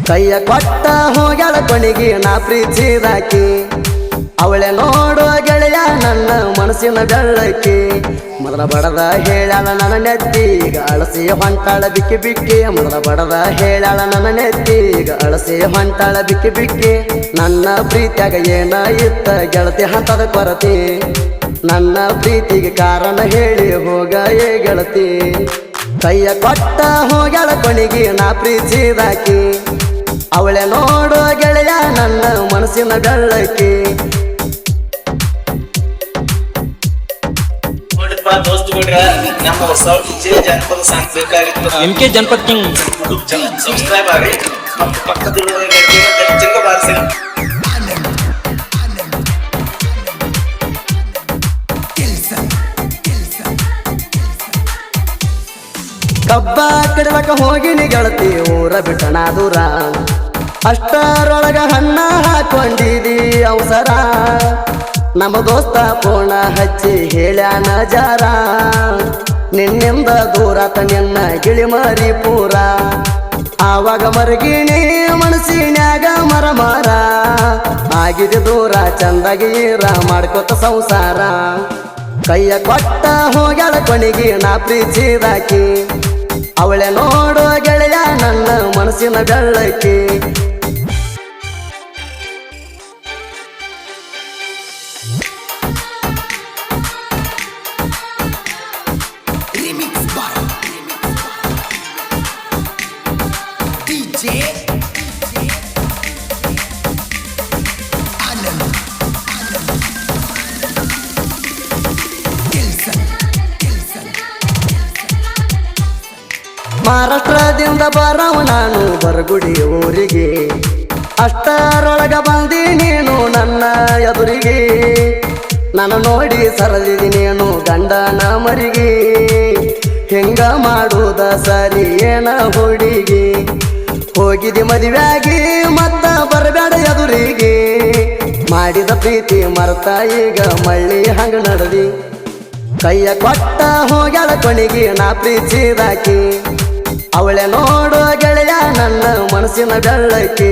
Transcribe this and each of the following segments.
ಕೈಯ ಕೊಟ್ಟ ಹೋಗ್ಯಾಳ ಕೊನೆಗೆ ನಾ ಪ್ರೀತಿಸಿದಾಕಿ ಅವಳೆ ನೋಡುವ ಗೆಳೆಯ ನನ್ನ ಮನಸ್ಸಿನ ಬೆಳ್ಳಕ್ಕಿ ಮೊದಲ ಬಡದ ಹೇಳಾಳ ನನ್ನ ನೆತ್ತಿ ಈಗ ಅಳಸಿ ಹೊಂಟಾಳ ಬಿಕ್ಕಿ ಬಿಕ್ಕಿ ಮೊದಲ ಬಡದ ಹೇಳಾಳ ನನ್ನ ನೆತ್ತಿ ಈಗ ಅಳಸಿ ಹೊಂಟಾಳ ಬಿಕ್ಕಿ ಬಿಕ್ಕಿ ನನ್ನ ಪ್ರೀತಿಯಾಗ ಏನ ಇತ್ತ ಗೆಳತಿ ಹಂತದ ಕೊರತಿ ನನ್ನ ಪ್ರೀತಿಗೆ ಕಾರಣ ಹೇಳಿ ಹೋಗ ಏ ಗೆಳತಿ ಕೈಯ ಕೊಟ್ಟ ಹೋಗ್ಯಾಳ ಕೊನೆಗೆ ನಾ ಪ್ರೀತಿಸಿದಾಕಿ ಅವಳೆ ನೋಡುವ ಗೆಳೆಯ ನನ್ನ ಮನಸ್ಸಿನ ಬೆಳ್ಳಕ್ಕಿ ದೋಸ್ತುಗಳ್ರ ನಮ್ಮ ಹೊಸ ಜನಪದ ಸಾಂಗ್ ಬೇಕಾಗಿತ್ತು MK ಜನಪದ ಕಿಂಗ್ ಸಬ್ಸ್ಕ್ರೈಬ್ ಆಗಿ ಮತ್ತು ಪಕ್ಕದಲ್ಲಿರುವ ಜಂಗ ಬಾರಿಸಿ ಕಬ್ಬ ಕಡಲಕ ಹೋಗಿನಿ ಗೆಳತಿ ಊರ ಬಿಟ್ಟಣ ದೂರ ಅಷ್ಟರೊಳಗ ಹಣ್ಣ ಹಾಕೊಂಡಿದಿ ಅವಸರ ನಮ್ಮ ದೋಸ್ತ ಪೋಣ ಹಚ್ಚಿ ಹೇಳ್ಯಾನ ಜಾರ ನಿನ್ನಿಂದ ದೂರತ ನಿನ್ನ ಗಿಳಿ ಮರಿ ಪೂರ ಆವಾಗ ಮರಗಿಣಿ ಮನಸ್ಸಿನ್ಯಾಗ ಮರ ಮಾರ ಆಗಿದೆ ದೂರ ಚಂದಗೀರ ಮಾಡ್ಕೊತ ಸಂಸಾರ ಕೈಯ ಕೊಟ್ಟ ಹೋಗ್ಯಾಳ ಕೊನೆಗೆ ನಾ ಪ್ರೀತಿಸಿದಾಕಿ ಅವಳೆ ನೋಡುವ ಗೆಳೆಯ ನನ್ನ ಮನಸ್ಸಿನ ಬೆಳ್ಳಕ್ಕಿ ಮಹಾರಾಷ್ಟ್ರದಿಂದ ಬರವ ನಾನು ಬರಗುಡಿ ಊರಿಗೆ ಅಷ್ಟರೊಳಗ ಬಂದಿ ನೀನು ನನ್ನ ಎದುರಿಗೆ ನಾನು ನೋಡಿ ಸರದಿದಿ ನೀನು ಗಂಡನ ಮರಿಗೆ ಹೆಂಗ ಮಾಡುವುದ ಸರಿ ಏನ ಹುಡುಗಿ ಹೋಗಿದಿ ಮದುವೆಯಾಗಿ ಮತ್ತ ಬರಬೇಡ ಎದುರಿಗೆ ಮಾಡಿದ ಪ್ರೀತಿ ಮರ್ತ ಈಗ ಮಳ್ಳಿ ಹಂಗ ನಡದಿ ಕೈಯ ಕೊಟ್ಟ ಹೋಗ್ಯಾಳ ಕೊನೆಗೆ ನಾ ಪ್ರೀತಿಸಿದಾಕಿ ಅವಳೆ ನೋಡುವ ಗೆಳೆಯ ನನ್ನ ಮನಸ್ಸಿನ ಬೆಳ್ಳಕ್ಕಿ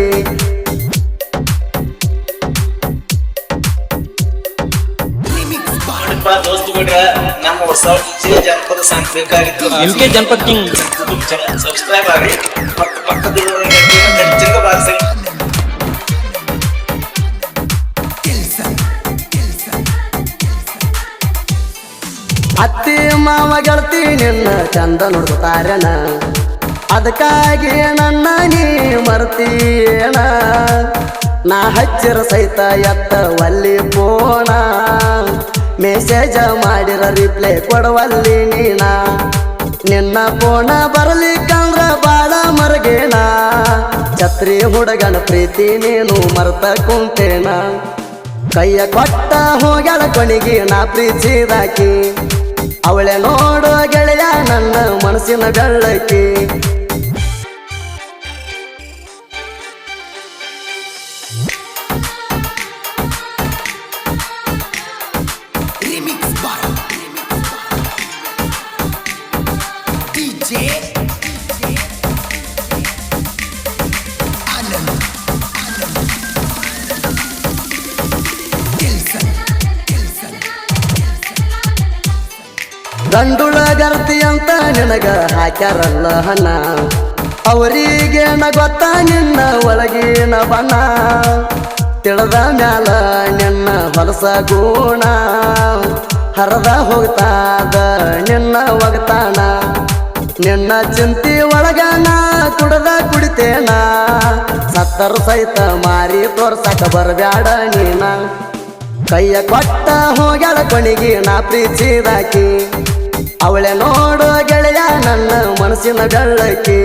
ದೋಸ್ತುಗಳ್ರ ನಮ್ಮ ಹೊಸ ಜನಪದ ಸಾಂಗ್ ಬೇಕಾಗಿತ್ತು MK ಜನಪದ ಕಿಂಗ್ ಸಬ್ಸ್ಕ್ರೈಬ್ ಆಗಿ ಮತ್ತು ಪಕ್ಕದಲ್ಲಿರುವ ಜಂಗ ಬಾರಿಸಿ ಅತ್ತಿ ಮಾವ ಗೆಳತಿ ನಿನ್ನ ಚಂದ ನೋಡ್ತಾರಣ ಅದಕ್ಕಾಗಿ ನನ್ನ ನೀ ಮರ್ತೀಯಣ ನಾ ಹಚ್ಚಿರ ಸಹಿತ ಎತ್ತ ಒಲ್ಲಿ ಪೋಣ ಮೆಸೇಜ ಮಾಡಿರ ರಿಪ್ಲೈ ಕೊಡವಲ್ಲಿ ನೀನ ನಿನ್ನ ಪೋಣ ಬರಲಿಕ್ಕಂದ್ರ ಬಾಳ ಮರಗೇಣ ಛತ್ರಿ ಹುಡುಗನ ಪ್ರೀತಿ ನೀನು ಮರ್ತ ಕುಂತೇನ ಕೈಯ ಕೊಟ್ಟ ಹೋಗ್ಯಾಳ ಕೊನೆಗೆ ನಾ ಪ್ರೀತಿಸಿದಾಕಿ ಅವಳೆ ನೋಡುವ ಗೆಳೆಯ ನನ್ನ ಮನಸ್ಸಿನ ಬೆಳ್ಳಕ್ಕಿ ಗಂಡುಳ ಗರ್ತಿ ಅಂತ ನಿನಗ ಹಾಕ್ಯಾರಲ್ಲ ಹಣ ಅವರಿಗೇನ ಗೊತ್ತ ನಿನ್ನ ಒಳಗಿನ ಬಣ್ಣ ತಿಳಿದ ಮ್ಯಾಲ ನಿನ್ನ ಹೊಲಸ ಗುಣ ಹರದ ಹೋಗ್ತಾದ ನಿನ್ನ ಒಗತಾನ ನಿನ್ನ ಚಿಂತಿ ಒಳಗನ ಕುಡದ ಕುಡಿತೇನ ಸತ್ತರ ಸಹಿತ ಮಾರಿ ತೋರ್ಸಕ ಬರಬ್ಯಾಡ ನೀನ ಕೈಯ ಕೊಟ್ಟ ಹೋಗ್ಯಾಳ ಕೊನೆಗೆ ನಾ ಪ್ರೀತಿಸಿದಾಕಿ ಅವಳೆ ನೋಡುವ ಗೆಳೆಯ ನನ್ನ ಮನಸ್ಸಿನ ಬೆಳ್ಳಕ್ಕಿ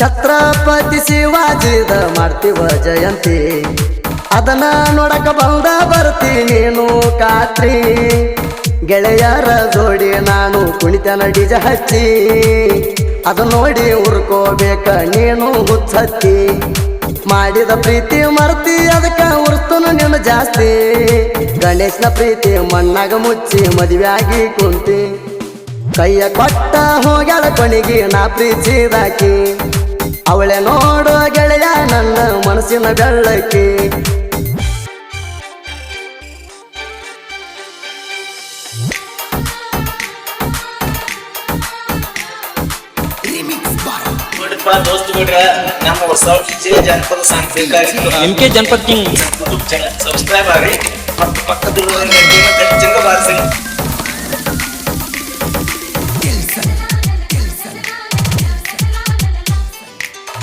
ಛತ್ರಪತಿ ಶಿವಾಜಿದ ಮಾಡ್ತೀವ ಜಯಂತಿ ಅದನ್ನ ನೋಡಕ ಬಂದ ಬರ್ತೀನಿ ನೀನು ಕಾತ್ರಿ ಗೆಳೆಯರ ಜೋಡಿ ನಾನು ಕುಣಿತನ ಡಿಜ ಹಚ್ಚಿ ಅದು ನೋಡಿ ಉರ್ಕೋಬೇಕ ನೀನು ಹುಚ್ಚತ್ತಿ ಮಾಡಿದ ಪ್ರೀತಿ ಮರ್ತಿ ಅದಕ್ಕ ಉರ್ತನು ನಿನ್ನ ಜಾಸ್ತಿ ಗಣೇಶನ ಪ್ರೀತಿ ಮಣ್ಣಾಗ ಮುಚ್ಚಿ ಮದುವೆಯಾಗಿ ಕುಂತಿ ಕೈಯ ಕೊಟ್ಟ ಹೋಗ್ಯಾಳ ಕೊನೆಗೆ ನಾ ಪ್ರೀತಿದಾಕಿ ಅವಳೆ ನೋಡೋ ಗೆಳೆಯ ನನ್ನ ಮನಸ್ಸಿನ ಬೆಳ್ಳಕ್ಕಿ ನೋಡ್ರಪ್ಪ ದೋಸ್ತುಗಳ್ರ ನಮ್ಮ ಹೊಸ ವಿಜಯ ಜಾನಪದ ಸಾಂಗ್ ಬೇಕಾಗಿತ್ತು MK ಜನಪದ ಕಿಂಗ್ ಯೂಟ್ಯೂಬ್ ಚಾನಲ್ ಸಬ್ಸ್ಕ್ರೈಬ್ ಆಗ್ರಿ ಮತ್ತು ಪಕ್ಕದಲ್ಲಿರುವ ಗಂಟೆನ ಬಾರಿಸಿ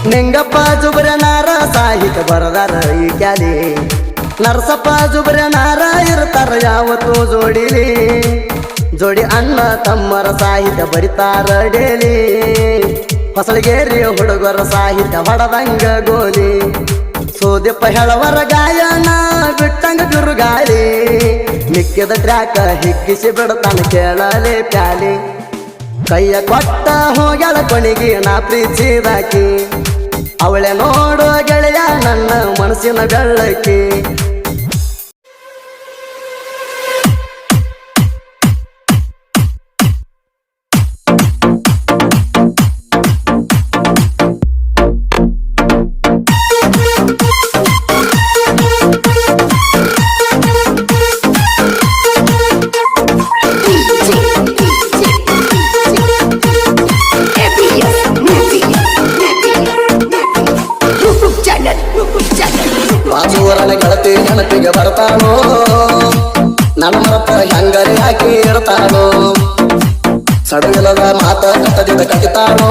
ನಿಂಗಪ್ಪ ಜುಬ್ರನಾರ ಸಾಹಿತ್ಯ ಬರದಾರ ಈ ಕ್ಯಾಲಿ ನರಸಪ್ಪ ಜುಬ್ರನಾರ ಇರ್ತಾರ ಯಾವತ್ತು ಜೋಡಿಲಿ ಜೋಡಿ ಅಣ್ಣ ತಮ್ಮರ ಸಾಹಿತ್ಯ ಬರಿತಾರ ಡೇಲಿ ಹೊಸಳಗೇರಿ ಹುಡುಗರ ಸಾಹಿತ್ಯ ಹೊಡದಂಗ ಗೋಲಿ ಸೋದಪ್ಪ ಹೇಳವರ ಗಾಯನ ಬಿಟ್ಟಂಗ ಬಿರುಗಾಳಿ ಮಿಕ್ಕಿದ ಟ್ರ್ಯಾಕ ಹಿಗ್ಗಿಸಿ ಬಿಡ್ತಾನ ಕೇಳಲೆ ಪ್ಯಾಲಿ ಕೈಯ ಕೊಟ್ಟ ಹೋಗ್ಯಾಳ ಕೊನೆಗೆ ನಾ ಪ್ರೀತಿದಾಕಿ ಅವಳೆ ನೋಡೋ ಗೆಳೆಯ ನನ್ನ ಮನಸ್ಸಿನ ಬೆಳ್ಳಕ್ಕಿ ಬಾಜೂರನ ಗೆಳತಿ ನೆನಪಿಗೆ ಬರ್ತಾನೋ ನನ್ನ ಮರಪ ಹೆಂಗರಿ ಹಾಕಿ ಇರ್ತಾನೋ ಸಡಗಲದ ಮಾತ ಕಟ್ಟದಿಂದ ಕಟ್ಟಿತಾನೋ